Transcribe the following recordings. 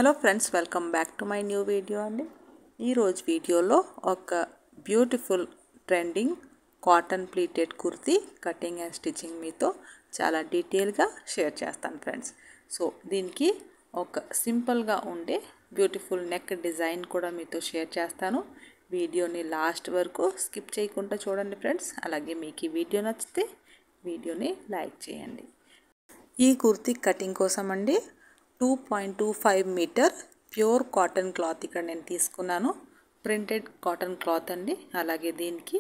Hello friends, welcome back to my new video అండి. ఈరోజు వీడియోలో ఒక beautiful trending cotton pleated kurti cutting and stitching మీతో చాలా డీటెయిల్గా షేర్ చేస్తాను ఫ్రెండ్స్. సో దీనికి ఒక సింపుల్గా ఉండే బ్యూటిఫుల్ నెక్ డిజైన్ కూడా మీతో షేర్ చేస్తాను. వీడియోని లాస్ట్ వరకు స్కిప్ చేయకుండా చూడండి ఫ్రెండ్స్. అలాగే మీకు ఈ వీడియో నచ్చితే వీడియోని లైక్ చేయండి. ఈ కుర్తీ కటింగ్ కోసం అండి 2.25 మీటర్ ప్యూర్ కాటన్ క్లాత్ ఇక్కడ నేను తీసుకున్నాను. ప్రింటెడ్ కాటన్ క్లాత్ అండి. అలాగే దీనికి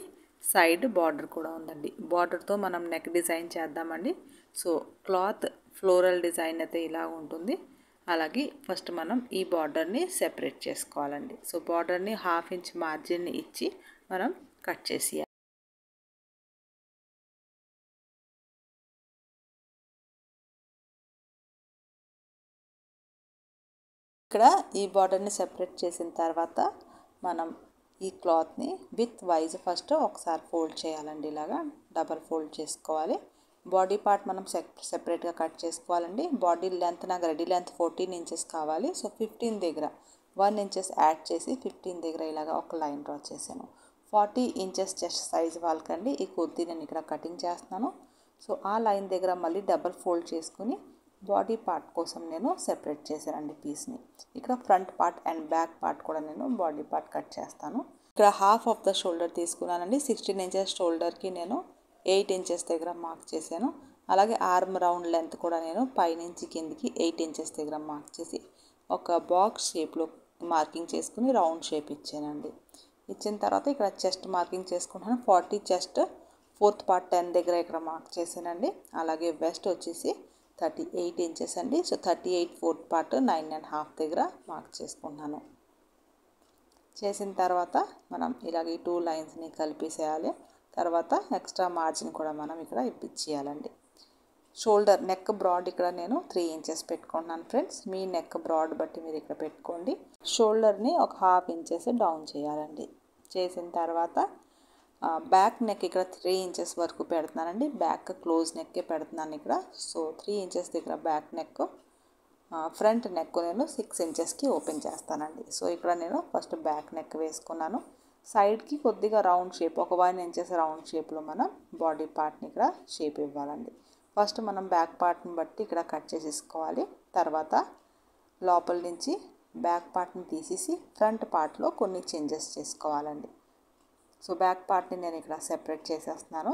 సైడ్ బార్డర్ కూడా ఉందండి. బార్డర్తో మనం నెక్ డిజైన్ చేద్దామండి. సో క్లాత్ ఫ్లోరల్ డిజైన్ అయితే ఇలా ఉంటుంది. అలాగే ఫస్ట్ మనం ఈ బార్డర్ని సెపరేట్ చేసుకోవాలండి. సో బార్డర్ని 1/2 ఇంచ్ మార్జిన్ని ఇచ్చి మనం కట్ చేసి ఇక్కడ ఈ బార్డర్ని సెపరేట్ చేసిన తర్వాత మనం ఈ క్లాత్ని విత్ వైజ్ ఫస్ట్ ఒకసారి ఫోల్డ్ చేయాలండి. ఇలాగా డబల్ ఫోల్డ్ చేసుకోవాలి. బాడీ పార్ట్ మనం సెపరేట్గా కట్ చేసుకోవాలండి. బాడీ లెంత్ నాకు రెడీ లెంత్ 14 ఇంచెస్ కావాలి. సో 15 దగ్గర 1 ఇంచెస్ యాడ్ చేసి 15 దగ్గర ఇలాగా ఒక లైన్ డ్రా చేశాను. 40 ఇంచెస్ చెస్ట్ సైజ్ వాళ్ళకండి ఈ కుర్తీ నేను ఇక్కడ కటింగ్ చేస్తున్నాను. సో ఆ లైన్ దగ్గర మళ్ళీ డబల్ ఫోల్డ్ చేసుకుని బాడీ పార్ట్ కోసం నేను సెపరేట్ చేశానండి పీస్ని. ఇక్కడ front part and back part కూడా నేను బాడీ పార్ట్ కట్ చేస్తాను. ఇక్కడ హాఫ్ ఆఫ్ ద షోల్డర్ తీసుకున్నానండి. 16 ఇంచెస్ షోల్డర్కి నేను 8 ఇంచెస్ దగ్గర మార్క్ చేశాను. అలాగే ఆర్మ్ రౌండ్ లెంత్ కూడా నేను పైనుంచి కిందికి 8 ఇంచెస్ దగ్గర మార్క్ చేసి ఒక బాక్స్ షేప్లో మార్కింగ్ చేసుకుని రౌండ్ షేప్ ఇచ్చానండి. ఇచ్చిన తర్వాత ఇక్కడ చెస్ట్ మార్కింగ్ చేసుకుంటున్నాను. 40 చెస్ట్, ఫోర్త్ పార్ట్ 10 దగ్గర ఇక్కడ మార్క్ చేశానండి. అలాగే వెస్ట్ వచ్చేసి 38 ఇంచెస్ అండి. సో 38 ఫోర్త్ పార్ట్ 9.5 దగ్గర మార్క్ చేసుకుంటున్నాను. చేసిన తర్వాత మనం ఇలాగ ఈ 2 లైన్స్ని కలిపేసేయాలి. తర్వాత ఎక్స్ట్రా మార్జిన్ కూడా మనం ఇక్కడ ఇప్పించేయాలండి. షోల్డర్ నెక్ బ్రాడ్ ఇక్కడ నేను 3 ఇంచెస్ పెట్టుకుంటున్నాను ఫ్రెండ్స్. మీ నెక్ బ్రాడ్ బట్టి మీరు ఇక్కడ పెట్టుకోండి. షోల్డర్ని ఒక 1/2 ఇంచెస్ డౌన్ చేయాలండి. చేసిన తర్వాత బ్యాక్ నెక్ ఇక్కడ 3 ఇంచెస్ వరకు పెడుతున్నానండి. బ్యాక్ క్లోజ్ నెక్కే పెడుతున్నాను ఇక్కడ. సో 3 ఇంచెస్ దగ్గర బ్యాక్ నెక్, ఫ్రంట్ నెక్ నేను 6 ఇంచెస్కి ఓపెన్ చేస్తానండి. సో ఇక్కడ నేను ఫస్ట్ బ్యాక్ నెక్ వేసుకున్నాను. సైడ్కి కొద్దిగా రౌండ్ షేప్, ఒక 1 ఇంచెస్ రౌండ్ షేప్లో మనం బాడీ పార్ట్ని ఇక్కడ షేప్ ఇవ్వాలండి. ఫస్ట్ మనం బ్యాక్ పార్ట్ని బట్టి ఇక్కడ కట్ చేసేసుకోవాలి. తర్వాత లోపల నుంచి బ్యాక్ పార్ట్ని తీసేసి ఫ్రంట్ పార్ట్లో కొన్ని చేంజెస్ చేసుకోవాలండి. సో బ్యాక్ పార్ట్ని నేను ఇక్కడ సెపరేట్ చేసేస్తున్నాను.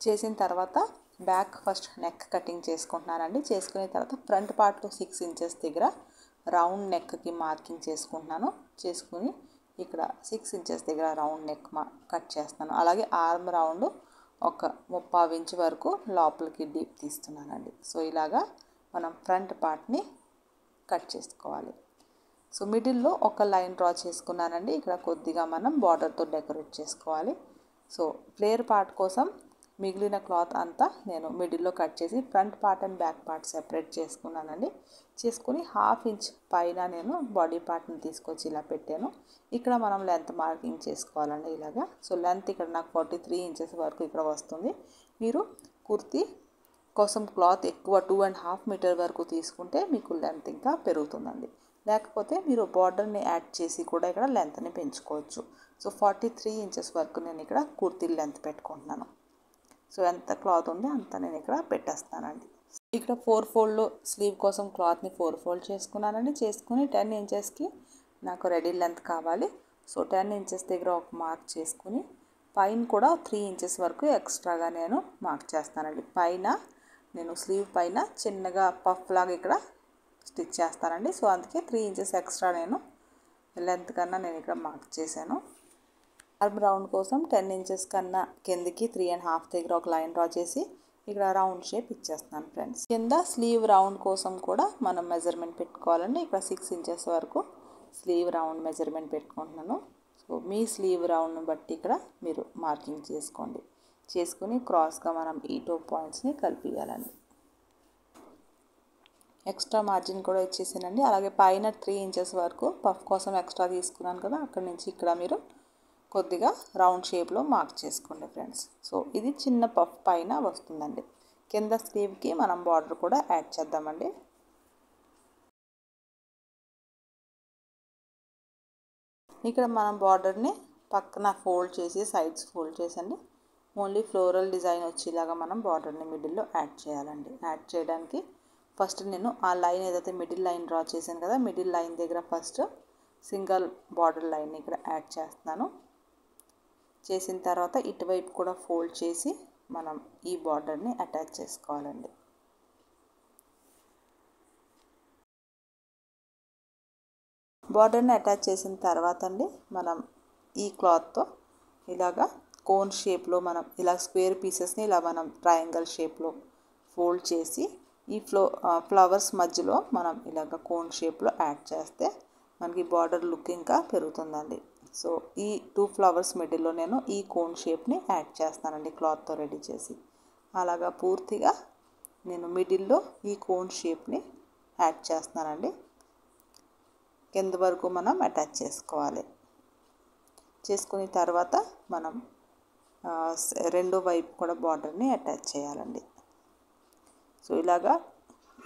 చేసిన తర్వాత బ్యాక్ ఫస్ట్ నెక్ కటింగ్ చేసుకుంటున్నానండి. చేసుకున్న తర్వాత ఫ్రంట్ పార్ట్లో 6 ఇంచెస్ దగ్గర రౌండ్ నెక్కి మార్కింగ్ చేసుకుంటున్నాను. చేసుకుని ఇక్కడ 6 ఇంచెస్ దగ్గర రౌండ్ నెక్ కట్ చేస్తున్నాను. అలాగే ఆర్మ్ రౌండ్ ఒక 30 ఇంచ్ వరకు లోపలికి డీప్ తీస్తున్నానండి. సో ఇలాగా మనం ఫ్రంట్ పార్ట్ని కట్ చేసుకోవాలి. సో మిడిల్లో ఒక లైన్ డ్రా చేసుకున్నానండి. ఇక్కడ కొద్దిగా మనం బార్డర్తో డెకరేట్ చేసుకోవాలి. సో ఫ్లేర్ పార్ట్ కోసం మిగిలిన క్లాత్ అంతా నేను మిడిల్లో కట్ చేసి front part and back part separate చేసుకున్నానండి. చేసుకుని 1/2 ఇంచ్ పైన నేను బాడీ పార్ట్ని తీసుకొచ్చి ఇలా పెట్టాను. ఇక్కడ మనం లెంత్ మార్కింగ్ చేసుకోవాలండి ఇలాగా. సో లెంత్ ఇక్కడ నాకు 43 ఇంచెస్ వరకు ఇక్కడ వస్తుంది. మీరు కుర్తీ కోసం క్లాత్ ఎక్కువ 2.5 మీటర్ వరకు తీసుకుంటే మీకు లెంత్ ఇంకా పెరుగుతుందండి. లేకపోతే మీరు బార్డర్ని యాడ్ చేసి కూడా ఇక్కడ లెంత్ని పెంచుకోవచ్చు. సో 43 ఇంచెస్ వరకు నేను ఇక్కడ కుర్తీ లెంత్ పెట్టుకుంటున్నాను. సో ఎంత క్లాత్ ఉందో అంత నేను ఇక్కడ పెట్టేస్తానండి. ఇక్కడ 4 ఫోల్డ్లో స్లీవ్ కోసం క్లాత్ని 4 ఫోల్డ్ చేసుకున్నానండి. చేసుకుని 10 ఇంచెస్కి నాకు రెడీ లెంత్ కావాలి. సో 10 ఇంచెస్ దగ్గర ఒక మార్క్ చేసుకుని పైన కూడా 3 ఇంచెస్ వరకు ఎక్స్ట్రాగా నేను మార్క్ చేస్తానండి. పైన నేను స్లీవ్ పైన చిన్నగా పఫ్ లాగా ఇక్కడ స్టిచ్ చేస్తానండి. సో అందుకే 3 ఇంచెస్ ఎక్స్ట్రా నేను లెంత్ కన్నా నేను ఇక్కడ మార్క్ చేశాను. ఆర్మ్ రౌండ్ కోసం 10 ఇంచెస్ కన్నా కిందకి 3.5 దగ్గర ఒక లైన్ డ్రా చేసి ఇక్కడ రౌండ్ షేప్ ఇచ్చేస్తున్నాను ఫ్రెండ్స్. కింద స్లీవ్ రౌండ్ కోసం కూడా మనం మెజర్మెంట్ పెట్టుకోవాలండి. ఇక్కడ 6 ఇంచెస్ వరకు స్లీవ్ రౌండ్ మెజర్మెంట్ పెట్టుకుంటున్నాను. సో మీ స్లీవ్ రౌండ్ని బట్టి ఇక్కడ మీరు మార్కింగ్ చేసుకోండి. చేసుకుని క్రాస్గా మనం ఈ 2 పాయింట్స్ని కలిపియాలండి. ఎక్స్ట్రా మార్జిన్ కూడా ఇచ్చేసానండి. అలాగే పైన 3 ఇంచెస్ వరకు పఫ్ కోసం ఎక్స్ట్రా తీసుకున్నాను కదా, అక్కడి నుంచి ఇక్కడ మీరు కొద్దిగా రౌండ్ షేప్లో మార్క్ చేసుకోండి ఫ్రెండ్స్. సో ఇది చిన్న పఫ్ పైన వస్తుందండి. కింద స్లీవ్కి మనం బార్డర్ కూడా యాడ్ చేద్దామండి. ఇక్కడ మనం బార్డర్ని పక్కన ఫోల్డ్ చేసి సైడ్స్ ఫోల్డ్ చేసండి ఓన్లీ ఫ్లోరల్ డిజైన్ వచ్చేలాగా మనం బార్డర్ని మిడిల్లో యాడ్ చేయాలండి. యాడ్ చేయడానికి ఫస్ట్ నేను ఆ లైన్ ఏదైతే మిడిల్ లైన్ డ్రా చేశాను కదా, మిడిల్ లైన్ దగ్గర ఫస్ట్ సింగిల్ బార్డర్ లైన్ ఇక్కడ యాడ్ చేస్తున్నాను. చేసిన తర్వాత ఇటువైపు కూడా ఫోల్డ్ చేసి మనం ఈ బార్డర్ని అటాచ్ చేసుకోవాలండి. బార్డర్ని అటాచ్ చేసిన తర్వాత అండి మనం ఈ క్లాత్తో ఇలాగా కోన్ షేప్లో మనం ఇలా స్క్వేర్ పీసెస్ని ఇలా మనం ట్రయాంగిల్ షేప్లో ఫోల్డ్ చేసి ఈ ఫ్లవర్స్ మధ్యలో మనం ఇలాగ కోన్ షేప్లో యాడ్ చేస్తే మనకి బార్డర్ లుక్ ఇంకా పెరుగుతుందండి. సో ఈ 2 ఫ్లవర్స్ మిడిల్లో నేను ఈ కోన్ షేప్ని యాడ్ చేస్తానండి క్లాత్తో రెడీ చేసి. అలాగా పూర్తిగా నేను మిడిల్లో ఈ కోన్ షేప్ని యాడ్ చేస్తున్నానండి. కింద వరకు మనం అటాచ్ చేసుకోవాలి. చేసుకున్న తర్వాత మనం రెండో వైపు కూడా బార్డర్ని అటాచ్ చేయాలండి. సో ఇలాగా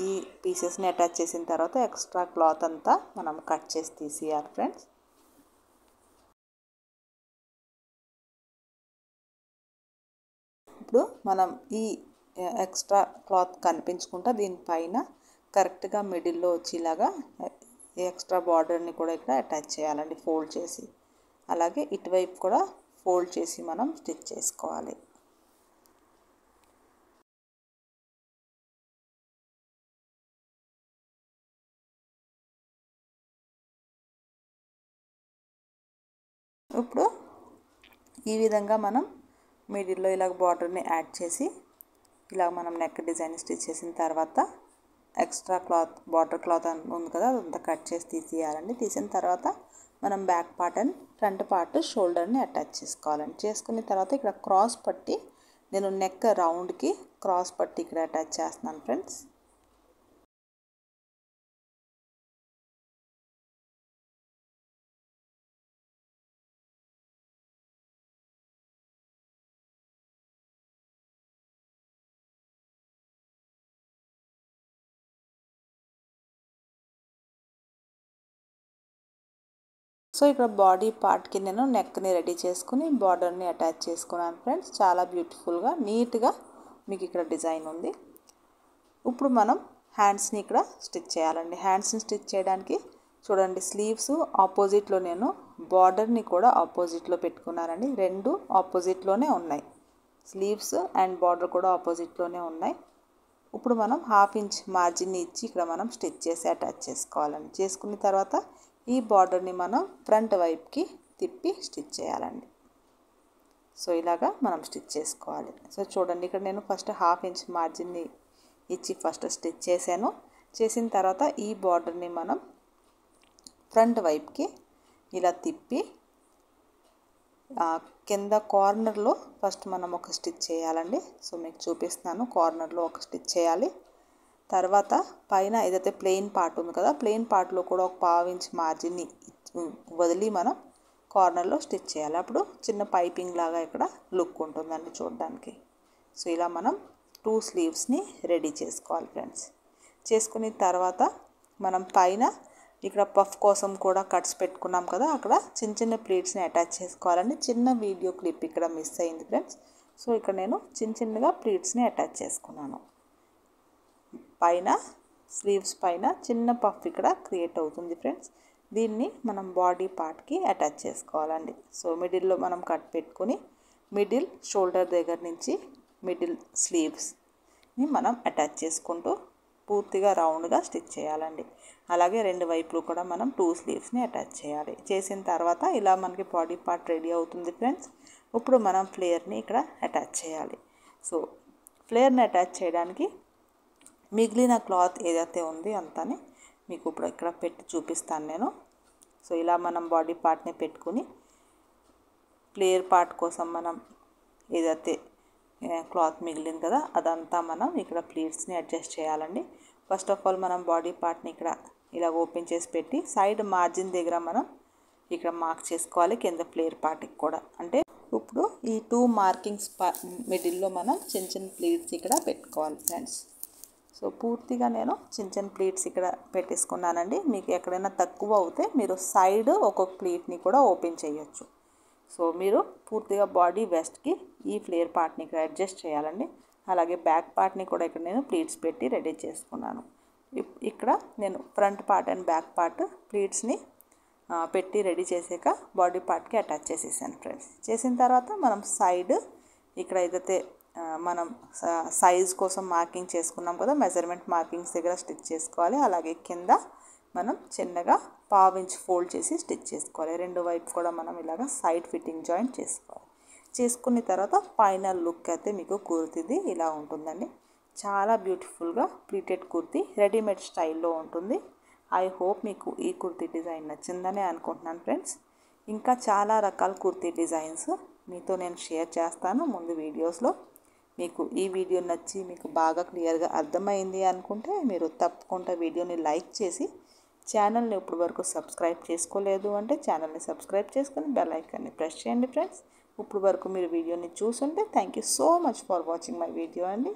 ఈ పీసెస్ని అటాచ్ చేసిన తర్వాత ఎక్స్ట్రా క్లాత్ అంతా మనం కట్ చేసి తీసేయాలి ఫ్రెండ్స్. ఇప్పుడు మనం ఈ ఎక్స్ట్రా క్లాత్ కనిపించకుండా దీనిపైన కరెక్ట్గా మిడిల్లో వచ్చేలాగా ఎక్స్ట్రా బార్డర్ని కూడా ఇక్కడ అటాచ్ చేయాలండి ఫోల్డ్ చేసి. అలాగే ఇటువైపు కూడా ఫోల్డ్ చేసి మనం స్టిచ్ చేసుకోవాలి. ఇప్పుడు ఈ విధంగా మనం మిడిల్లో ఇలా బార్డర్ని యాడ్ చేసి ఇలా మనం నెక్ డిజైన్ స్టిచ్ చేసిన తర్వాత ఎక్స్ట్రా క్లాత్ బార్డర్ క్లాత్ ఉంది కదా అదంతా కట్ చేసి తీసేయాలండి. తీసిన తర్వాత మనం back part and front part షోల్డర్ని అటాచ్ చేసుకోవాలండి. చేసుకున్న తర్వాత ఇక్కడ క్రాస్ పట్టి నేను నెక్ రౌండ్కి క్రాస్ పట్టి ఇక్కడ అటాచ్ చేస్తున్నాను ఫ్రెండ్స్. సో ఇక్కడ బాడీ పార్ట్కి నేను నెక్ని రెడీ చేసుకుని బార్డర్ని అటాచ్ చేసుకున్నాను ఫ్రెండ్స్. చాలా బ్యూటిఫుల్గా నీట్గా మీకు ఇక్కడ డిజైన్ ఉంది. ఇప్పుడు మనం హ్యాండ్స్ని ఇక్కడ స్టిచ్ చేయాలండి. హ్యాండ్స్ని స్టిచ్ చేయడానికి చూడండి స్లీవ్స్ ఆపోజిట్లో నేను బార్డర్ని కూడా ఆపోజిట్లో పెట్టుకున్నానండి. రెండు ఆపోజిట్లోనే ఉన్నాయి. స్లీవ్స్ అండ్ బార్డర్ కూడా ఆపోజిట్లోనే ఉన్నాయి. ఇప్పుడు మనం 1/2 ఇంచ్ మార్జిన్ని ఇచ్చి ఇక్కడ మనం స్టిచ్ చేసి అటాచ్ చేసుకోవాలండి. చేసుకున్న తర్వాత ఈ బార్డర్ని మనం ఫ్రంట్ వైపుకి తిప్పి స్టిచ్ చేయాలండి. సో ఇలాగా మనం స్టిచ్ చేసుకోవాలి. సో చూడండి ఇక్కడ నేను ఫస్ట్ 1/2 ఇంచ్ మార్జిన్ని ఇచ్చి ఫస్ట్ స్టిచ్ చేశాను. చేసిన తర్వాత ఈ బార్డర్ని మనం ఫ్రంట్ వైపుకి ఇలా తిప్పి కింద కార్నర్లో ఫస్ట్ మనం ఒక స్టిచ్ చేయాలండి. సో మీకు చూపిస్తున్నాను. కార్నర్లో ఒక స్టిచ్ చేయాలి. తర్వాత పైన ఏదైతే ప్లెయిన్ పార్ట్ ఉంది కదా ప్లెయిన్ పార్ట్లో కూడా ఒక 1/2 ఇంచ్ మార్జిన్ని వదిలి మనం కార్నర్లో స్టిచ్ చేయాలి. అప్పుడు చిన్న పైపింగ్ లాగా ఇక్కడ లుక్ ఉంటుందండి చూడడానికి. సో ఇలా మనం 2 స్లీవ్స్ని రెడీ చేసుకోవాలి ఫ్రెండ్స్. చేసుకున్న తర్వాత మనం పైన ఇక్కడ పఫ్ కోసం కూడా కట్స్ పెట్టుకున్నాం కదా అక్కడ చిన్న చిన్న ప్లీట్స్ని అటాచ్ చేసుకోవాలండి. చిన్న వీడియో క్లిప్ ఇక్కడ మిస్ అయింది ఫ్రెండ్స్. సో ఇక్కడ నేను చిన్నగా ప్లీట్స్ని అటాచ్ చేసుకున్నాను. పైన స్లీవ్స్ పైన చిన్న పఫ్ ఇక్కడ క్రియేట్ అవుతుంది ఫ్రెండ్స్. దీన్ని మనం బాడీ పార్ట్కి అటాచ్ చేసుకోవాలండి. సో మిడిల్లో మనం కట్ పెట్టుకొని మిడిల్ షోల్డర్ దగ్గర నుంచి మిడిల్ స్లీవ్స్ని మనం అటాచ్ చేసుకుంటూ పూర్తిగా రౌండ్గా స్టిచ్ చేయాలండి. అలాగే రెండు వైపులు కూడా మనం 2 స్లీవ్స్ని అటాచ్ చేయాలి. చేసిన తర్వాత ఇలా మనకి బాడీ పార్ట్ రెడీ అవుతుంది ఫ్రెండ్స్. ఇప్పుడు మనం ఫ్లేర్ని ఇక్కడ అటాచ్ చేయాలి. సో ఫ్లేర్ని అటాచ్ చేయడానికి మిగిలిన క్లాత్ ఏదైతే ఉంది అంతాని మీకు ఇప్పుడు ఇక్కడ పెట్టి చూపిస్తాను నేను. సో ఇలా మనం బాడీ పార్ట్ని పెట్టుకుని ఫ్లేర్ పార్ట్ కోసం మనం ఏదైతే క్లాత్ మిగిలింది కదా అదంతా మనం ఇక్కడ ప్లీట్స్ని అడ్జస్ట్ చేయాలండి. ఫస్ట్ ఆఫ్ ఆల్ మనం బాడీ పార్ట్ని ఇక్కడ ఇలా ఓపెన్ చేసి పెట్టి సైడ్ మార్జిన్ దగ్గర మనం ఇక్కడ మార్క్ చేసుకోవాలి కింద ఫ్లేర్ పార్ట్కి కూడా. అంటే ఇప్పుడు ఈ 2 మార్కింగ్స్ మిడిల్లో మనం చిన్న చిన్న ప్లీట్స్ ఇక్కడ పెట్టుకోవాలి ఫ్రెండ్స్. సో పూర్తిగా నేను చిన్న చిన్న ప్లీట్స్ ఇక్కడ పెట్టేసుకున్నానండి. మీకు ఎక్కడైనా తక్కువ అవుతే మీరు సైడ్ ఒక్కొక్క ప్లీట్ని కూడా ఓపెన్ చేయొచ్చు. సో మీరు పూర్తిగా బాడీ వెస్ట్కి ఈ ఫ్లేర్ పార్ట్ని ఇక్కడ అడ్జస్ట్ చేయాలండి. అలాగే బ్యాక్ పార్ట్ని కూడా ఇక్కడ నేను ప్లీట్స్ పెట్టి రెడీ చేసుకున్నాను. ఇక్కడ నేను front part and back part ప్లీట్స్ని పెట్టి రెడీ చేసాక బాడీ పార్ట్కి అటాచ్ చేసేసాను ఫ్రెండ్స్. చేసిన తర్వాత మనం సైడ్ ఇక్కడ ఏదైతే మనం సైజ్ కోసం మార్కింగ్ చేసుకున్నాం కదా, మెజర్మెంట్ మార్కింగ్స్ దగ్గర స్టిచ్ చేసుకోవాలి. అలాగే కింద మనం చిన్నగా 1/2 ఇంచ్ ఫోల్డ్ చేసి స్టిచ్ చేసుకోవాలి. రెండు వైపు కూడా మనం ఇలాగ సైడ్ ఫిట్టింగ్ జాయింట్ చేసుకోవాలి. చేసుకున్న తర్వాత ఫైనల్ లుక్ అయితే మీకు కుర్తీది ఇలా ఉంటుందండి. చాలా బ్యూటిఫుల్గా ప్లీటెడ్ కుర్తీ రెడీమేడ్ స్టైల్లో ఉంటుంది. ఐ హోప్ మీకు ఈ కుర్తీ డిజైన్ నచ్చిందని అనుకుంటున్నాను ఫ్రెండ్స్. ఇంకా చాలా రకాల కుర్తీ డిజైన్స్ మీతో నేను షేర్ చేస్తాను ముందు వీడియోస్లో. మీకు ఈ వీడియో నచ్చి మీకు బాగా క్లియర్గా అర్థమైంది అనుకుంటే మీరు తప్పకుండా వీడియోని లైక్ చేసి ఛానల్ని ఇప్పుడు వరకు సబ్స్క్రైబ్ చేసుకోలేదు అంటే ఛానల్ని సబ్స్క్రైబ్ చేసుకొని బెల్ ఐకాన్ని ప్రెస్ చేయండి ఫ్రెండ్స్. ఇప్పుడు వరకు మీరు వీడియోని చూసుంటే thank you so much for watching my video అండి.